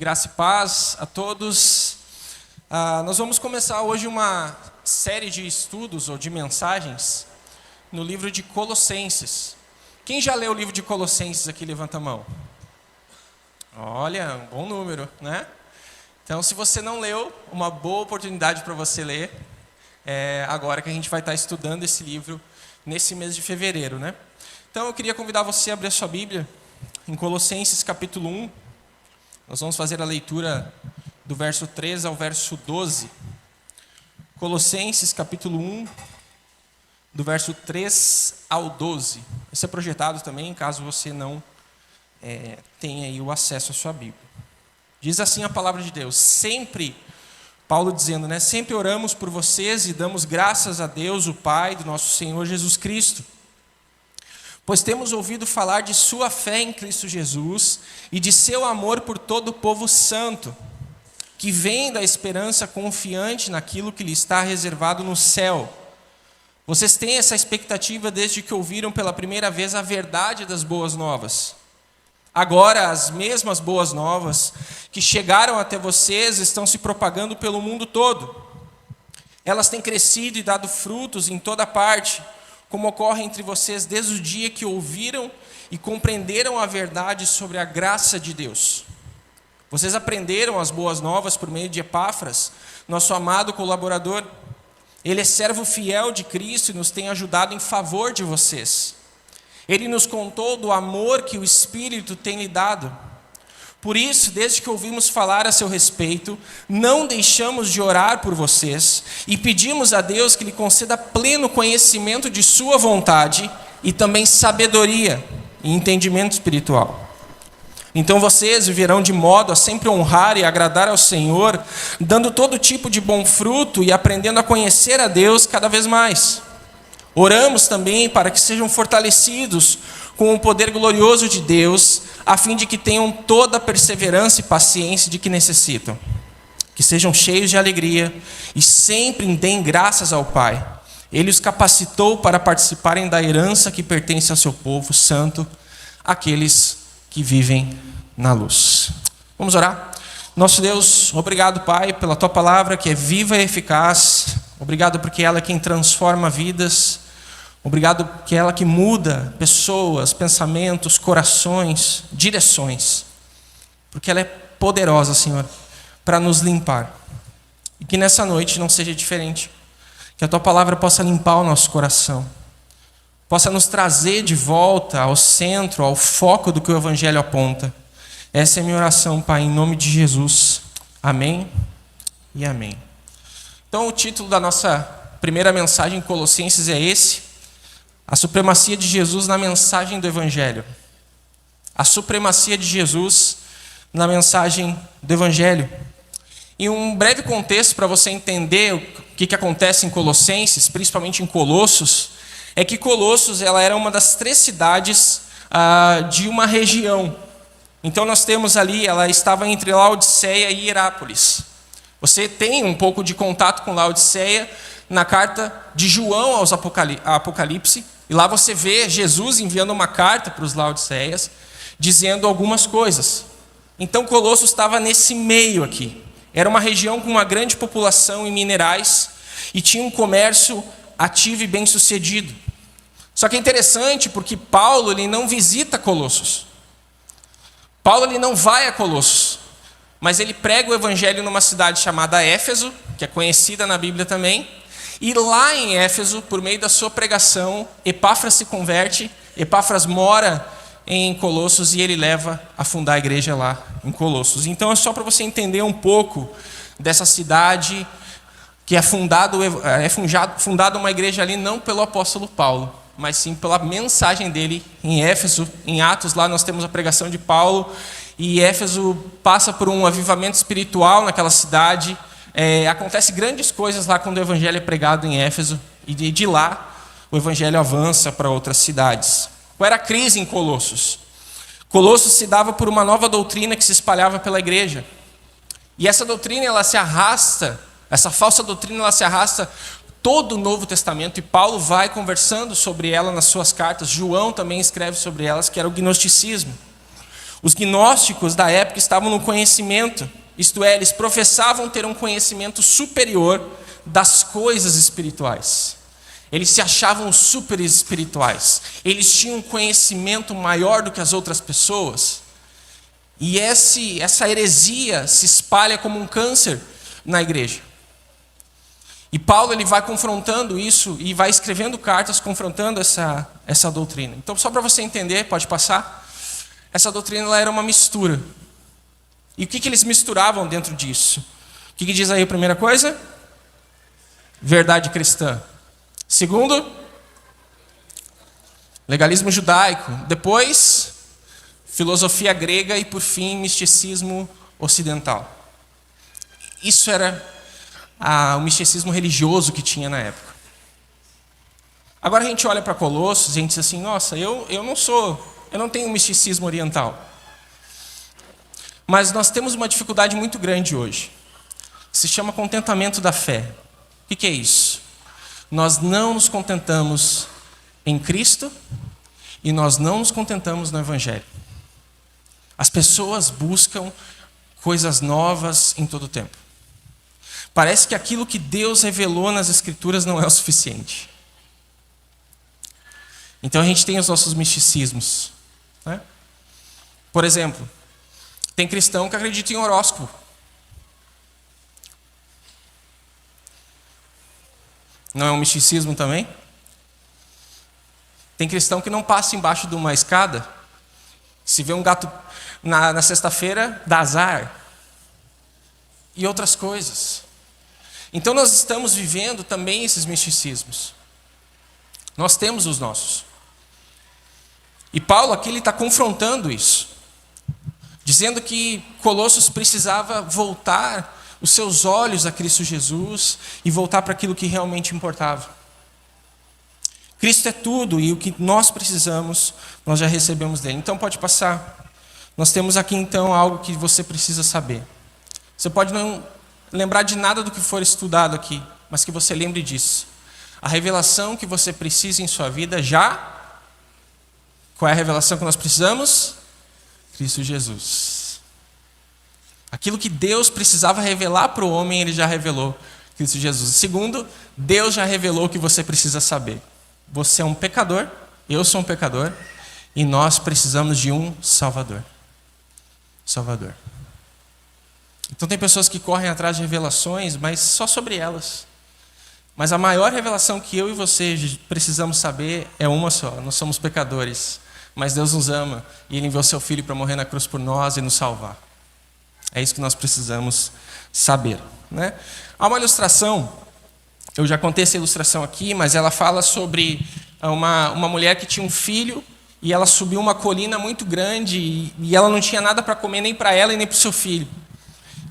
Graça e paz a todos. Nós vamos começar hoje uma série de estudos ou de mensagens no livro de Colossenses. Quem já leu o livro de Colossenses aqui, levanta a mão. Olha, um bom número, né? Então, se você não leu, uma boa oportunidade para você ler, agora que a gente vai estar estudando esse livro nesse mês de fevereiro, né? Então, eu queria convidar você a abrir a sua Bíblia em Colossenses capítulo 1. Nós vamos fazer a leitura do verso 3 ao verso 12. Colossenses capítulo 1, do verso 3 ao 12. Esse é projetado também, caso você não tenha aí o acesso à sua Bíblia. Diz assim a palavra de Deus: sempre, Paulo dizendo, né? Sempre oramos por vocês e damos graças a Deus, o Pai do nosso Senhor Jesus Cristo. Pois temos ouvido falar de sua fé em Cristo Jesus e de seu amor por todo o povo santo, que vem da esperança confiante naquilo que lhe está reservado no céu. Vocês têm essa expectativa desde que ouviram pela primeira vez a verdade das boas novas. Agora, as mesmas boas novas que chegaram até vocês estão se propagando pelo mundo todo. Elas têm crescido e dado frutos em toda parte, como ocorre entre vocês desde o dia que ouviram e compreenderam a verdade sobre a graça de Deus. Vocês aprenderam as boas novas por meio de Epáfras, nosso amado colaborador. Ele é servo fiel de Cristo e nos tem ajudado em favor de vocês. Ele nos contou do amor que o Espírito tem lhe dado. Por isso, desde que ouvimos falar a seu respeito, não deixamos de orar por vocês e pedimos a Deus que lhe conceda pleno conhecimento de sua vontade e também sabedoria e entendimento espiritual. Então vocês viverão de modo a sempre honrar e agradar ao Senhor, dando todo tipo de bom fruto e aprendendo a conhecer a Deus cada vez mais. Oramos também para que sejam fortalecidos com o poder glorioso de Deus, a fim de que tenham toda a perseverança e paciência de que necessitam. Que sejam cheios de alegria e sempre deem graças ao Pai. Ele os capacitou para participarem da herança que pertence ao seu povo santo, aqueles que vivem na luz. Vamos orar? Nosso Deus, obrigado, Pai, pela Tua palavra que é viva e eficaz. Obrigado porque ela é quem transforma vidas. Obrigado porque é ela que muda pessoas, pensamentos, corações, direções. Porque ela é poderosa, Senhor, para nos limpar. E que nessa noite não seja diferente. Que a Tua palavra possa limpar o nosso coração. Possa nos trazer de volta ao centro, ao foco do que o Evangelho aponta. Essa é a minha oração, Pai, em nome de Jesus. Amém e amém. Então, o título da nossa primeira mensagem em Colossenses é esse: a supremacia de Jesus na mensagem do Evangelho. A supremacia de Jesus na mensagem do Evangelho. E um breve contexto para você entender o que acontece em Colossenses, principalmente em Colossos, é que Colossos ela era uma das 3 cidades de uma região. Então nós temos ali, ela estava entre Laodiceia e Hierápolis. Você tem um pouco de contato com Laodiceia na carta de João aos Apocalipse, e lá você vê Jesus enviando uma carta para os Laodiceias, dizendo algumas coisas. Então Colossos estava nesse meio aqui. Era uma região com uma grande população em minerais e tinha um comércio ativo e bem-sucedido. Só que é interessante porque Paulo ele não visita Colossos. Paulo ele não vai a Colossos, mas ele prega o evangelho numa cidade chamada Éfeso, que é conhecida na Bíblia também. E lá em Éfeso, por meio da sua pregação, Epáfras se converte, Epáfras mora em Colossos e ele leva a fundar a igreja lá em Colossos. Então é só para você entender um pouco dessa cidade que é fundada uma igreja ali não pelo apóstolo Paulo, mas sim pela mensagem dele em Éfeso. Em Atos, lá nós temos a pregação de Paulo, e Éfeso passa por um avivamento espiritual naquela cidade. Acontece grandes coisas lá quando o evangelho é pregado em Éfeso, e de lá o evangelho avança para outras cidades. Qual era a crise em Colossos? Colossos se dava por uma nova doutrina que se espalhava pela igreja. E essa doutrina, essa falsa doutrina, ela se arrasta todo o Novo Testamento, e Paulo vai conversando sobre ela nas suas cartas. João também escreve sobre elas, que era o gnosticismo. Os gnósticos da época estavam no conhecimento, isto é, eles professavam ter um conhecimento superior das coisas espirituais. Eles se achavam super espirituais. Eles tinham um conhecimento maior do que as outras pessoas. E essa heresia se espalha como um câncer na igreja. E Paulo ele vai confrontando isso e vai escrevendo cartas confrontando essa doutrina. Então, só para você entender, pode passar. Essa doutrina ela era uma mistura. E o que eles misturavam dentro disso? O que diz aí a primeira coisa? Verdade cristã. Segundo, legalismo judaico. Depois, filosofia grega e, por fim, misticismo ocidental. Isso era o misticismo religioso que tinha na época. Agora a gente olha para Colossos e a gente diz assim, nossa, eu não tenho misticismo oriental. Mas nós temos uma dificuldade muito grande hoje. Se chama contentamento da fé. O que é isso? Nós não nos contentamos em Cristo e nós não nos contentamos no Evangelho. As pessoas buscam coisas novas em todo o tempo. Parece que aquilo que Deus revelou nas Escrituras não é o suficiente. Então a gente tem os nossos misticismos, né? Por exemplo, tem cristão que acredita em horóscopo. Não é um misticismo também? Tem cristão que não passa embaixo de uma escada. Se vê um gato na sexta-feira, dá azar. E outras coisas. Então nós estamos vivendo também esses misticismos. Nós temos os nossos. E Paulo aqui ele está confrontando isso. Dizendo que Colossos precisava voltar os seus olhos a Cristo Jesus e voltar para aquilo que realmente importava. Cristo é tudo e o que nós precisamos, nós já recebemos dele. Então pode passar. Nós temos aqui então algo que você precisa saber. Você pode não lembrar de nada do que for estudado aqui, mas que você lembre disso. A revelação que você precisa em sua vida já... Qual é a revelação que nós precisamos? Cristo Jesus. Aquilo que Deus precisava revelar para o homem, Ele já revelou, Cristo Jesus. Segundo, Deus já revelou o que você precisa saber. Você é um pecador, eu sou um pecador, e nós precisamos de um Salvador. Salvador. Então tem pessoas que correm atrás de revelações, mas só sobre elas. Mas a maior revelação que eu e você precisamos saber é uma só. Nós somos pecadores, mas Deus nos ama, e Ele enviou Seu Filho para morrer na cruz por nós e nos salvar. É isso que nós precisamos saber, né? Há uma ilustração, eu já contei essa ilustração aqui, mas ela fala sobre uma mulher que tinha um filho e ela subiu uma colina muito grande e ela não tinha nada para comer nem para ela e nem para o seu filho.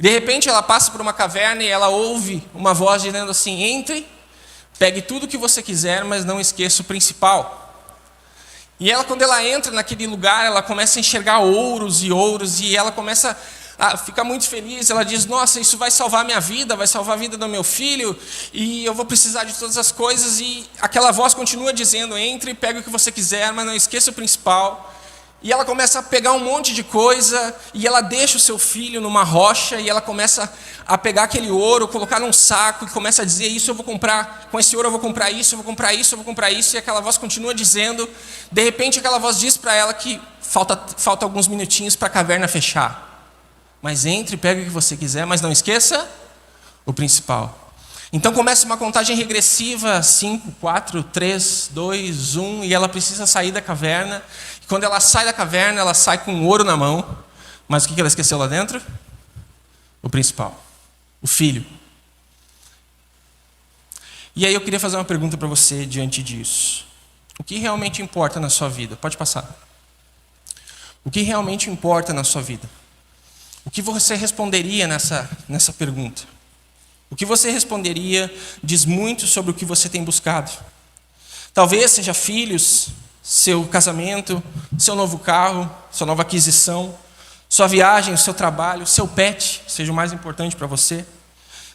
De repente ela passa por uma caverna e ela ouve uma voz dizendo assim, entre, pegue tudo o que você quiser, mas não esqueça o principal. E ela, quando ela entra naquele lugar, ela começa a enxergar ouros e ela começa fica muito feliz, ela diz, nossa, isso vai salvar minha vida, vai salvar a vida do meu filho, e eu vou precisar de todas as coisas, e aquela voz continua dizendo, entre, pega o que você quiser, mas não esqueça o principal. E ela começa a pegar um monte de coisa, e ela deixa o seu filho numa rocha, e ela começa a pegar aquele ouro, colocar num saco, e começa a dizer, isso eu vou comprar, com esse ouro eu vou comprar isso, eu vou comprar isso, eu vou comprar isso, e aquela voz continua dizendo, de repente aquela voz diz para ela que falta alguns minutinhos para a caverna fechar. Mas entre, pega o que você quiser, mas não esqueça o principal. Então começa uma contagem regressiva, 5, 4, 3, 2, 1, e ela precisa sair da caverna. E quando ela sai da caverna, ela sai com ouro na mão. Mas o que ela esqueceu lá dentro? O principal, o filho. E aí eu queria fazer uma pergunta para você diante disso. O que realmente importa na sua vida? Pode passar. O que realmente importa na sua vida? O que você responderia nessa pergunta? O que você responderia diz muito sobre o que você tem buscado. Talvez seja filhos, seu casamento, seu novo carro, sua nova aquisição, sua viagem, o seu trabalho, seu pet seja o mais importante para você.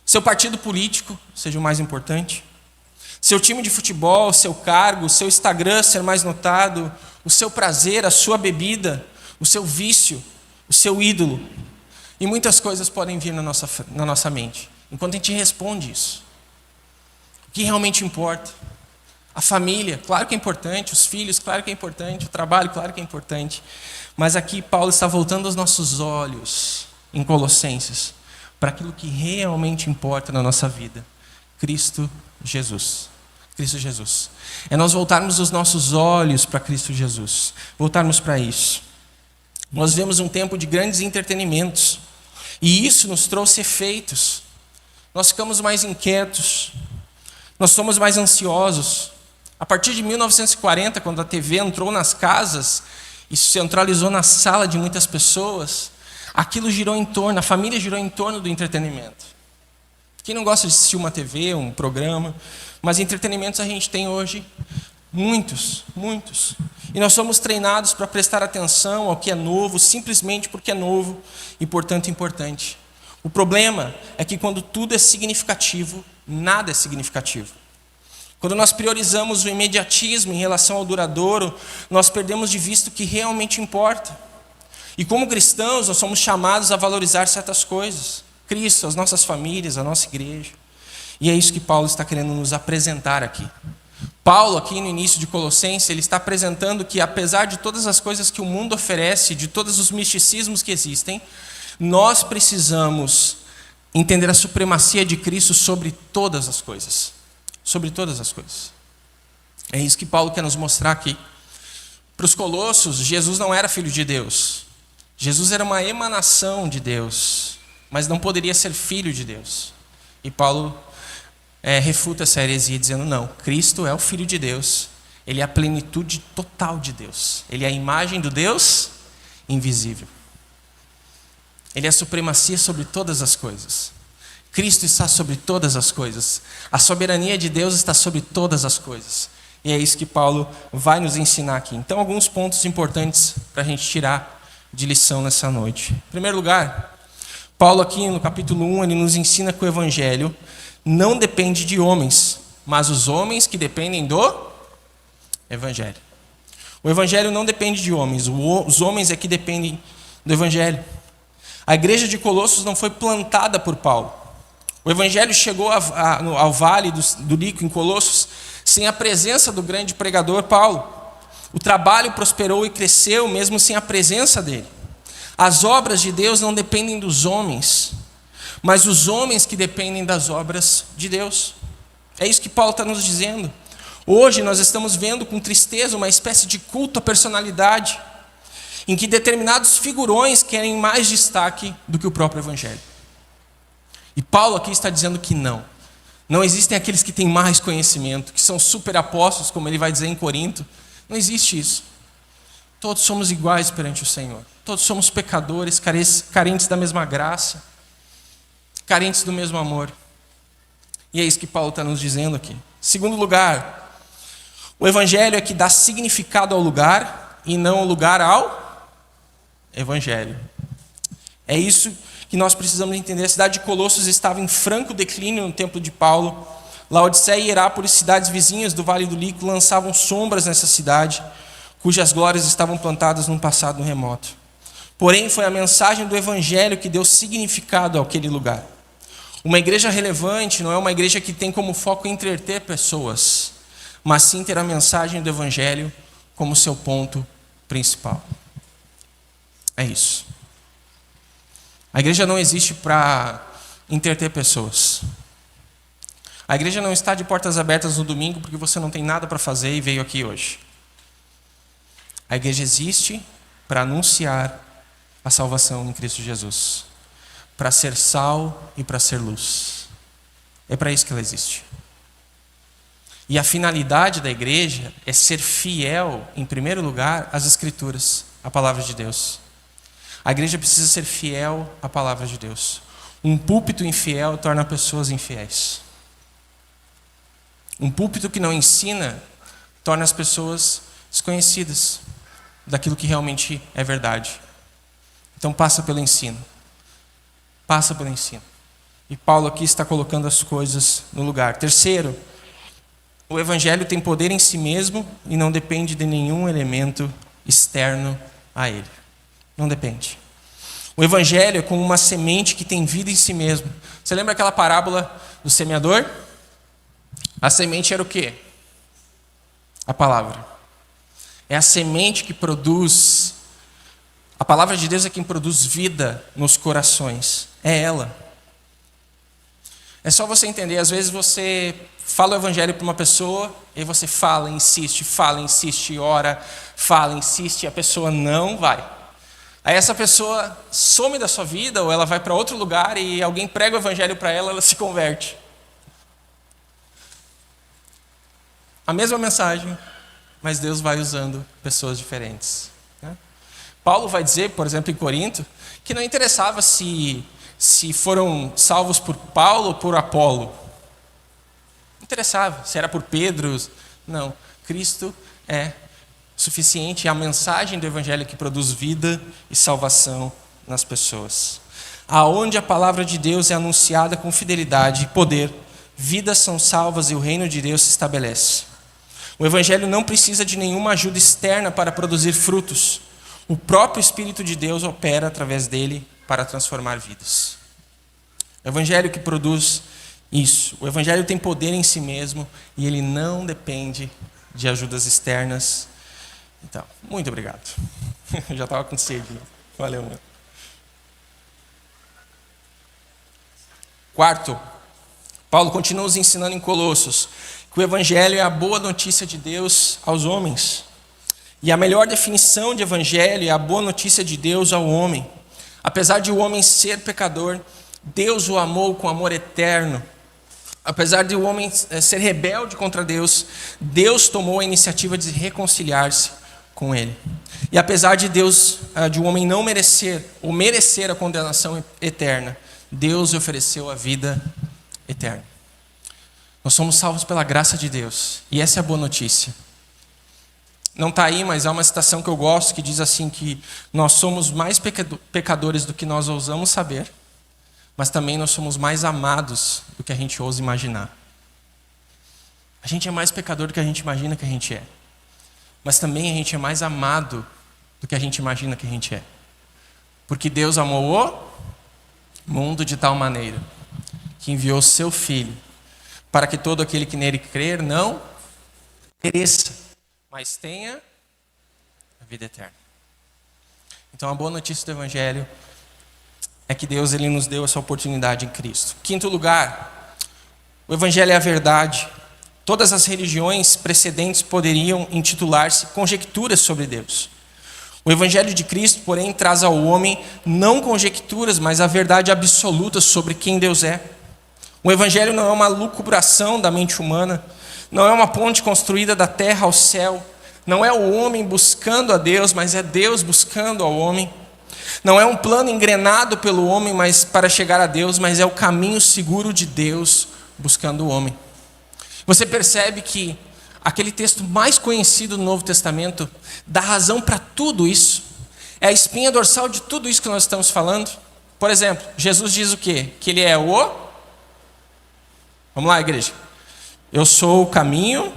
Seu partido político seja o mais importante. Seu time de futebol, seu cargo, seu Instagram ser mais notado, o seu prazer, a sua bebida, o seu vício, o seu ídolo. E muitas coisas podem vir na nossa mente, enquanto a gente responde isso. O que realmente importa? A família, claro que é importante, os filhos, claro que é importante, o trabalho, claro que é importante. Mas aqui Paulo está voltando os nossos olhos, em Colossenses, para aquilo que realmente importa na nossa vida. Cristo Jesus. Cristo Jesus. É nós voltarmos os nossos olhos para Cristo Jesus. Voltarmos para isso. Nós vivemos um tempo de grandes entretenimentos. E isso nos trouxe efeitos. Nós ficamos mais inquietos. Nós somos mais ansiosos. A partir de 1940, quando a TV entrou nas casas e se centralizou na sala de muitas pessoas, aquilo girou em torno, a família girou em torno do entretenimento. Quem não gosta de assistir uma TV, um programa, mas entretenimentos a gente tem hoje muitos, muitos. E nós somos treinados para prestar atenção ao que é novo, simplesmente porque é novo e, portanto, importante. O problema é que quando tudo é significativo, nada é significativo. Quando nós priorizamos o imediatismo em relação ao duradouro, nós perdemos de vista o que realmente importa. E como cristãos, nós somos chamados a valorizar certas coisas. Cristo, as nossas famílias, a nossa igreja. E é isso que Paulo está querendo nos apresentar aqui. Paulo, aqui no início de Colossenses, ele está apresentando que, apesar de todas as coisas que o mundo oferece, de todos os misticismos que existem, nós precisamos entender a supremacia de Cristo sobre todas as coisas. Sobre todas as coisas. É isso que Paulo quer nos mostrar aqui. Para os colossos, Jesus não era filho de Deus. Jesus era uma emanação de Deus, mas não poderia ser filho de Deus. E Paulo refuta essa heresia dizendo, não, Cristo é o Filho de Deus. Ele é a plenitude total de Deus. Ele é a imagem do Deus invisível. Ele é a supremacia sobre todas as coisas. Cristo está sobre todas as coisas. A soberania de Deus está sobre todas as coisas. E é isso que Paulo vai nos ensinar aqui. Então, alguns pontos importantes para a gente tirar de lição nessa noite. Em primeiro lugar, Paulo aqui no capítulo 1, ele nos ensina que o Evangelho não depende de homens, mas os homens que dependem do Evangelho. O Evangelho não depende de homens, os homens é que dependem do Evangelho. A igreja de Colossos não foi plantada por Paulo. O Evangelho chegou ao vale do Lico, em Colossos, sem a presença do grande pregador Paulo. O trabalho prosperou e cresceu mesmo sem a presença dele. As obras de Deus não dependem dos homens, mas os homens que dependem das obras de Deus. É isso que Paulo está nos dizendo. Hoje nós estamos vendo com tristeza uma espécie de culto à personalidade, em que determinados figurões querem mais destaque do que o próprio Evangelho. E Paulo aqui está dizendo que não. Não existem aqueles que têm mais conhecimento, que são super apóstolos, como ele vai dizer em Corinto. Não existe isso. Todos somos iguais perante o Senhor. Todos somos pecadores, carentes da mesma graça, carentes do mesmo amor. E é isso que Paulo está nos dizendo aqui. Segundo lugar, o Evangelho é que dá significado ao lugar e não o lugar ao Evangelho. É isso que nós precisamos entender. A cidade de Colossos estava em franco declínio no tempo de Paulo. Laodiceia e Herápolis, cidades vizinhas do Vale do Lico, lançavam sombras nessa cidade, cujas glórias estavam plantadas num passado remoto. Porém, foi a mensagem do Evangelho que deu significado àquele lugar. Uma igreja relevante não é uma igreja que tem como foco entreter pessoas, mas sim ter a mensagem do Evangelho como seu ponto principal. É isso. A igreja não existe para entreter pessoas. A igreja não está de portas abertas no domingo porque você não tem nada para fazer e veio aqui hoje. A igreja existe para anunciar a salvação em Cristo Jesus, para ser sal e para ser luz. É para isso que ela existe. E a finalidade da igreja é ser fiel, em primeiro lugar, às Escrituras, à palavra de Deus. A igreja precisa ser fiel à palavra de Deus. Um púlpito infiel torna pessoas infiéis. Um púlpito que não ensina torna as pessoas desconhecidas daquilo que realmente é verdade. Então passa pelo ensino. Passa pelo ensino. E Paulo aqui está colocando as coisas no lugar. Terceiro, o Evangelho tem poder em si mesmo e não depende de nenhum elemento externo a ele. Não depende. O evangelho é como uma semente que tem vida em si mesmo. Você lembra aquela parábola do semeador? A semente era o quê? A palavra. É a semente que produz. A palavra de Deus é quem produz vida nos corações. É ela. É só você entender. Às vezes você fala o evangelho para uma pessoa e você fala, insiste, ora, fala, insiste, e a pessoa não vai. Aí essa pessoa some da sua vida ou ela vai para outro lugar e alguém prega o evangelho para ela, ela se converte. A mesma mensagem, mas Deus vai usando pessoas diferentes. Né? Paulo vai dizer, por exemplo, em Corinto, que não interessava se foram salvos por Paulo ou por Apolo. Não interessava se era por Pedro. Não, Cristo é suficiente, é a mensagem do evangelho que produz vida e salvação nas pessoas. Aonde a palavra de Deus é anunciada com fidelidade e poder, vidas são salvas e o reino de Deus se estabelece. O evangelho não precisa de nenhuma ajuda externa para produzir frutos. O próprio Espírito de Deus opera através dele para transformar vidas. O evangelho que produz isso. O evangelho tem poder em si mesmo e ele não depende de ajudas externas. Então, muito obrigado. Já estava com sede. Valeu, meu. Quarto, Paulo continua nos ensinando em Colossos que o evangelho é a boa notícia de Deus aos homens. E a melhor definição de evangelho é a boa notícia de Deus ao homem. Apesar de o homem ser pecador, Deus o amou com amor eterno. Apesar de o homem ser rebelde contra Deus, Deus tomou a iniciativa de reconciliar-se com ele. E apesar de o homem não merecer, ou merecer a condenação eterna, Deus lhe ofereceu a vida eterna. Nós somos salvos pela graça de Deus. E essa é a boa notícia. Não está aí, mas há uma citação que eu gosto que diz assim que nós somos mais pecadores do que nós ousamos saber, mas também nós somos mais amados do que a gente ousa imaginar. A gente é mais pecador do que a gente imagina que a gente é. Mas também a gente é mais amado do que a gente imagina que a gente é. Porque Deus amou o mundo de tal maneira que enviou seu Filho para que todo aquele que nele crer não pereça, mas tenha a vida eterna. Então a boa notícia do Evangelho é que Deus ele nos deu essa oportunidade em Cristo. Quinto lugar, o Evangelho é a verdade. Todas as religiões precedentes poderiam intitular-se conjecturas sobre Deus. O Evangelho de Cristo, porém, traz ao homem não conjecturas, mas a verdade absoluta sobre quem Deus é. O Evangelho não é uma lucubração da mente humana, não é uma ponte construída da terra ao céu, não é o homem buscando a Deus, mas é Deus buscando ao homem. Não é um plano engrenado pelo homem mas para chegar a Deus, mas é o caminho seguro de Deus buscando o homem. Você percebe que aquele texto mais conhecido do Novo Testamento dá razão para tudo isso. É a espinha dorsal de tudo isso que nós estamos falando. Por exemplo, Jesus diz o quê? Que ele é o... Vamos lá, igreja. Eu sou o caminho.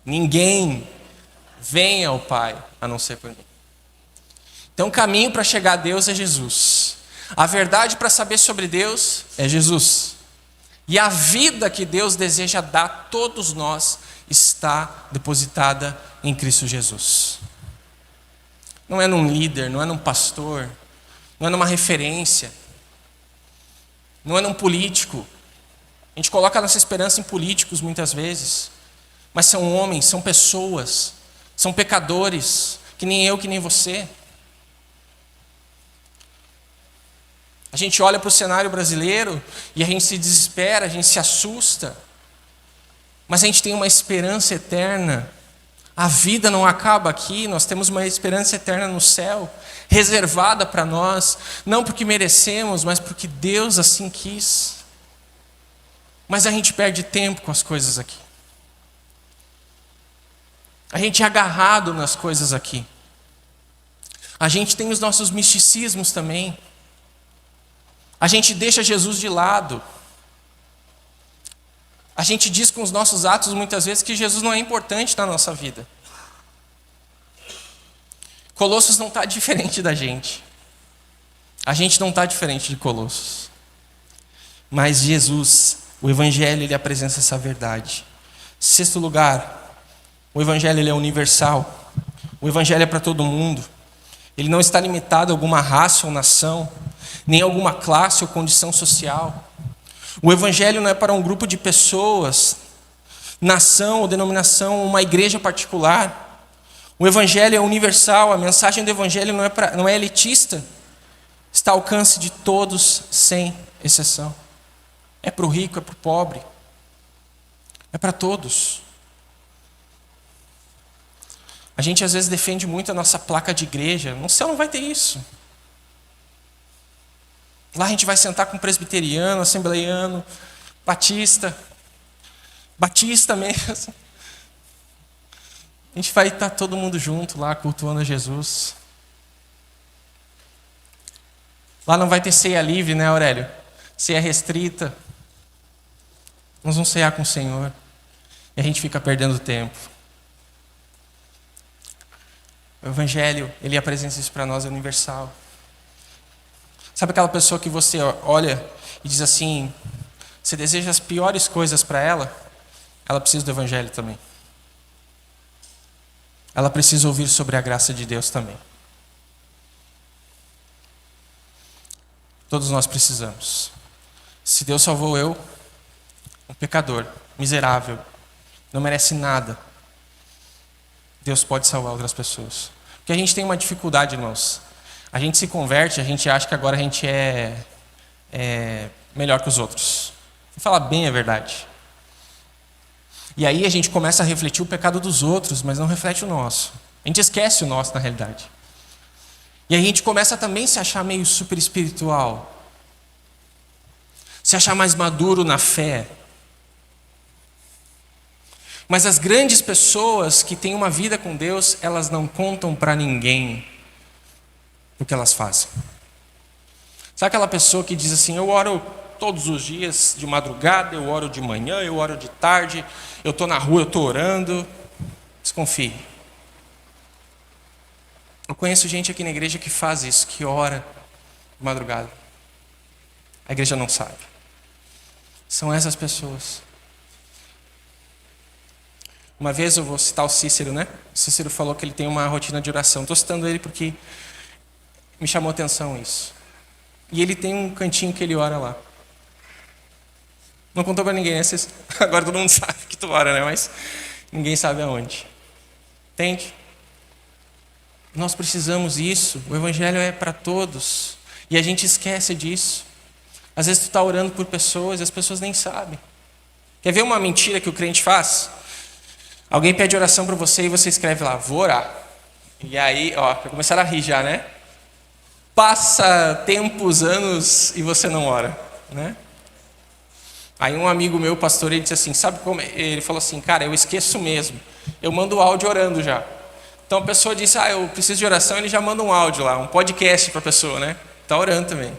Ninguém vem ao Pai a não ser por mim. Então o caminho para chegar a Deus é Jesus. A verdade para saber sobre Deus é Jesus. E a vida que Deus deseja dar a todos nós está depositada em Cristo Jesus. Não é num líder, não é num pastor, não é numa referência, não é num político. A gente coloca a nossa esperança em políticos muitas vezes, mas são homens, são pessoas, são pecadores, que nem eu, que nem você. A gente olha para o cenário brasileiro e a gente se desespera, a gente se assusta. Mas a gente tem uma esperança eterna. A vida não acaba aqui, nós temos uma esperança eterna no céu, reservada para nós, não porque merecemos, mas porque Deus assim quis. Mas a gente perde tempo com as coisas aqui. A gente é agarrado nas coisas aqui. A gente tem os nossos misticismos também. A gente deixa Jesus de lado. A gente diz com os nossos atos muitas vezes que Jesus não é importante na nossa vida. Colossos não está diferente da gente. A gente não está diferente de Colossos. Mas Jesus, o Evangelho, ele apresenta essa verdade. Sexto lugar, o Evangelho ele é universal. O Evangelho é para todo mundo. Ele não está limitado a alguma raça ou nação, nem a alguma classe ou condição social. O Evangelho não é para um grupo de pessoas, nação ou denominação, uma igreja particular. O Evangelho é universal, a mensagem do Evangelho não é elitista, está ao alcance de todos, sem exceção. É para o rico, é para o pobre, é para todos. A gente às vezes defende muito a nossa placa de igreja. No céu não vai ter isso. Lá a gente vai sentar com presbiteriano, assembleiano, batista mesmo. A gente vai estar todo mundo junto lá, cultuando a Jesus. Lá não vai ter ceia livre, né, Aurélio? Ceia restrita. Nós vamos cear com o Senhor. E a gente fica perdendo tempo. O Evangelho, ele apresenta isso para nós, é universal. Sabe aquela pessoa que você olha e diz assim, você deseja as piores coisas para ela? Ela precisa do Evangelho também. Ela precisa ouvir sobre a graça de Deus também. Todos nós precisamos. Se Deus salvou eu, um pecador, miserável, não merece nada, Deus pode salvar outras pessoas. Porque a gente tem uma dificuldade, irmãos. A gente se converte, a gente acha que agora a gente é melhor que os outros. Vou falar bem a verdade. E aí a gente começa a refletir o pecado dos outros, mas não reflete o nosso. A gente esquece o nosso, na realidade. E a gente começa também a se achar meio super espiritual. Se achar mais maduro na fé. Mas as grandes pessoas que têm uma vida com Deus, elas não contam para ninguém o que elas fazem. Sabe aquela pessoa que diz assim, eu oro todos os dias de madrugada, eu oro de manhã, eu oro de tarde, eu estou na rua, eu estou orando. Desconfie. Eu conheço gente aqui na igreja que faz isso, que ora de madrugada. A igreja não sabe. São essas pessoas. Uma vez eu vou citar o Cícero, né? O Cícero falou que ele tem uma rotina de oração. Estou citando ele porque me chamou a atenção isso. E ele tem um cantinho que ele ora lá. Não contou para ninguém, né, Cícero? Agora todo mundo sabe que tu ora, né? Mas ninguém sabe aonde. Entende? Nós precisamos disso. O Evangelho é para todos. E a gente esquece disso. Às vezes tu está orando por pessoas e as pessoas nem sabem. Quer ver uma mentira que o crente faz? Alguém pede oração para você e você escreve lá, vou orar. E aí, ó, vai começar a rir já, né? Passa tempos, anos e você não ora, né? Aí um amigo meu, pastor, ele disse assim, sabe como? Ele falou assim, cara, eu esqueço mesmo. Eu mando o áudio orando já. Então a pessoa disse, eu preciso de oração, ele já manda um áudio lá, um podcast para a pessoa, né? Está orando também.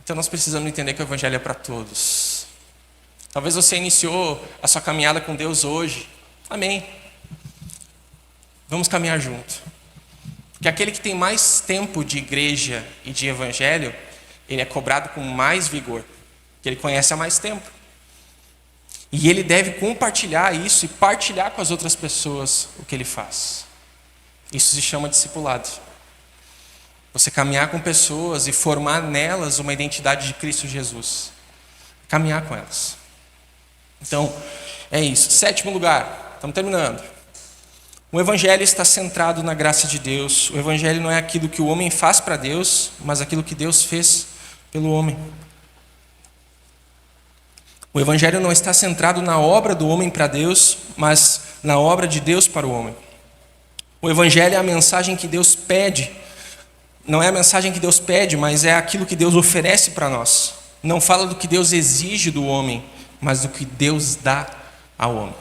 Então nós precisamos entender que o Evangelho é para todos. Talvez você iniciou a sua caminhada com Deus hoje. Amém. Vamos caminhar junto. Porque aquele que tem mais tempo de igreja e de evangelho, ele é cobrado com mais vigor. Porque ele conhece há mais tempo. E ele deve compartilhar isso e partilhar com as outras pessoas o que ele faz. Isso se chama discipulado. Você caminhar com pessoas e formar nelas uma identidade de Cristo Jesus. Caminhar com elas. Então, é isso. Sétimo lugar, estamos terminando. O Evangelho está centrado na graça de Deus. O Evangelho não é aquilo que o homem faz para Deus, mas aquilo que Deus fez pelo homem. O Evangelho não está centrado na obra do homem para Deus, mas na obra de Deus para o homem. O Evangelho é a mensagem que Deus pede. Não é a mensagem que Deus pede, mas é aquilo que Deus oferece para nós. Não fala do que Deus exige do homem, mas do que Deus dá ao homem.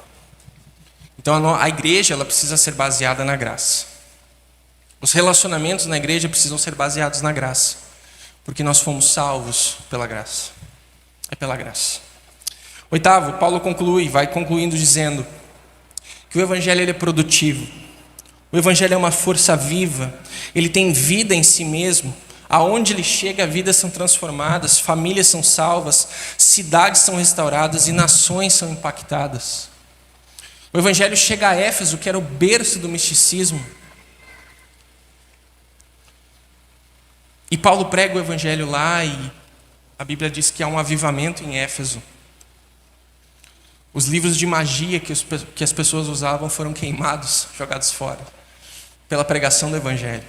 Então a igreja ela precisa ser baseada na graça. Os relacionamentos na igreja precisam ser baseados na graça, porque nós fomos salvos pela graça. É pela graça. Oitavo, Paulo vai concluindo dizendo que o Evangelho ele é produtivo. O O Evangelho é uma força viva, ele tem vida em si mesmo. Aonde ele chega, vidas são transformadas, famílias são salvas, cidades são restauradas e nações são impactadas. O Evangelho chega a Éfeso, que era o berço do misticismo. E Paulo prega o Evangelho lá e a Bíblia diz que há um avivamento em Éfeso. Os livros de magia que as pessoas usavam foram queimados, jogados fora, pela pregação do Evangelho.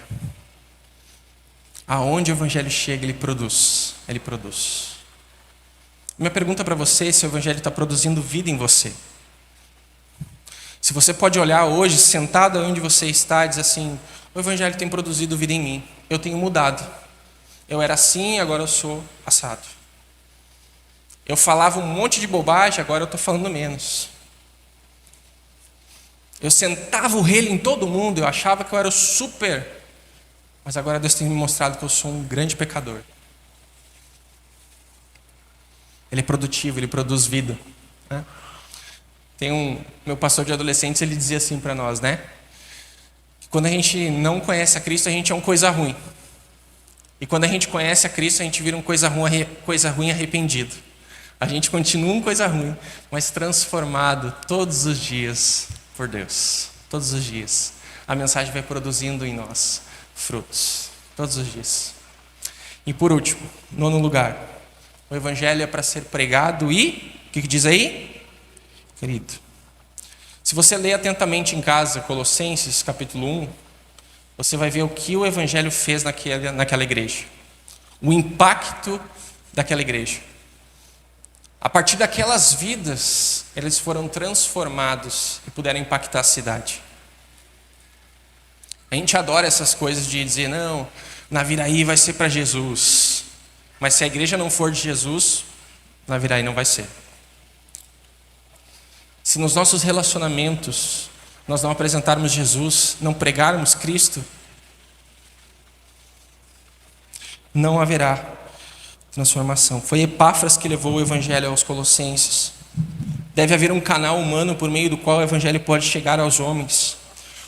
Aonde o Evangelho chega, ele produz. Ele produz. Minha pergunta para você é se o Evangelho está produzindo vida em você. Se você pode olhar hoje, sentado onde você está, e dizer assim: o Evangelho tem produzido vida em mim. Eu tenho mudado. Eu era assim, agora eu sou assado. Eu falava um monte de bobagem, agora eu estou falando menos. Eu sentava o relho em todo mundo, eu achava que eu era o super. Mas agora Deus tem me mostrado que eu sou um grande pecador. Ele é produtivo, ele produz vida, né? Meu pastor de adolescentes, ele dizia assim para nós, né? Que quando a gente não conhece a Cristo, a gente é um coisa ruim. E quando a gente conhece a Cristo, a gente vira um coisa ruim arrependido. A gente continua um coisa ruim, mas transformado todos os dias por Deus. Todos os dias. A mensagem vai produzindo em nós frutos. Todos os dias. E por último, 9º lugar. O Evangelho é para ser pregado e... O que diz aí? Querido. Se você ler atentamente em casa Colossenses capítulo 1, você vai ver o que o Evangelho fez naquela igreja. O impacto daquela igreja. A partir daquelas vidas, eles foram transformados e puderam impactar a cidade. A gente adora essas coisas de dizer, não, Naviraí vai ser para Jesus. Mas se a igreja não for de Jesus, Naviraí não vai ser. Se nos nossos relacionamentos nós não apresentarmos Jesus, não pregarmos Cristo, não haverá transformação. Foi Epáfras que levou o Evangelho aos Colossenses. Deve haver um canal humano por meio do qual o Evangelho pode chegar aos homens.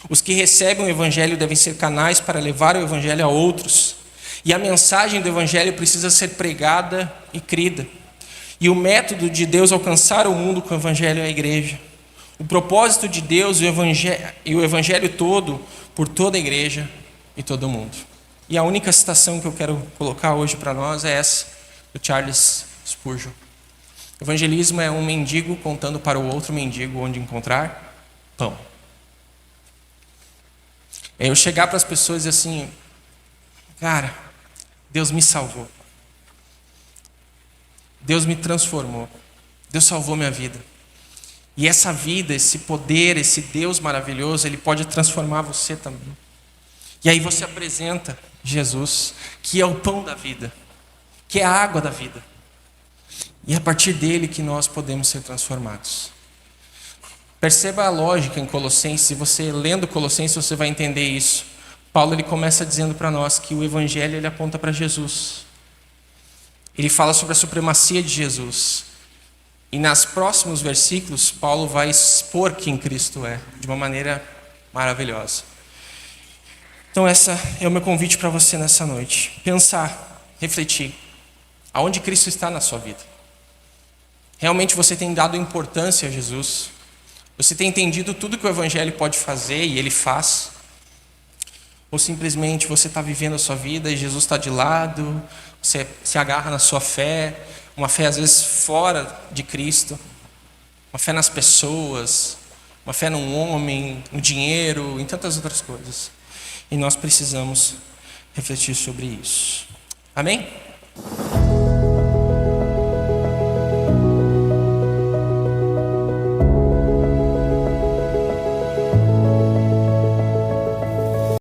Os que recebem o Evangelho devem ser canais para levar o Evangelho a outros. E a mensagem do Evangelho precisa ser pregada e crida. E o método de Deus alcançar o mundo com o Evangelho é a igreja. O propósito de Deus e o Evangelho todo por toda a igreja e todo o mundo. E a única citação que eu quero colocar hoje para nós é essa, do Charles Spurgeon. Evangelismo é um mendigo contando para o outro mendigo onde encontrar pão. É eu chegar para as pessoas e dizer assim, cara, Deus me salvou. Deus me transformou. Deus salvou minha vida. E essa vida, esse poder, esse Deus maravilhoso, Ele pode transformar você também. E aí você apresenta Jesus, que é o pão da vida, que é a água da vida. E é a partir dele que nós podemos ser transformados. Perceba a lógica em Colossenses. Se você lendo Colossenses, você vai entender isso. Paulo ele começa dizendo para nós que o Evangelho ele aponta para Jesus. Ele fala sobre a supremacia de Jesus. E nos próximos versículos, Paulo vai expor quem Cristo é, de uma maneira maravilhosa. Então esse é o meu convite para você nessa noite. Pensar, refletir. Aonde Cristo está na sua vida? Realmente você tem dado importância a Jesus? Você tem entendido tudo que o Evangelho pode fazer e Ele faz? Ou simplesmente você está vivendo a sua vida e Jesus está de lado, você se agarra na sua fé, uma fé às vezes fora de Cristo, uma fé nas pessoas, uma fé num homem, no dinheiro, em tantas outras coisas. E nós precisamos refletir sobre isso. Amém?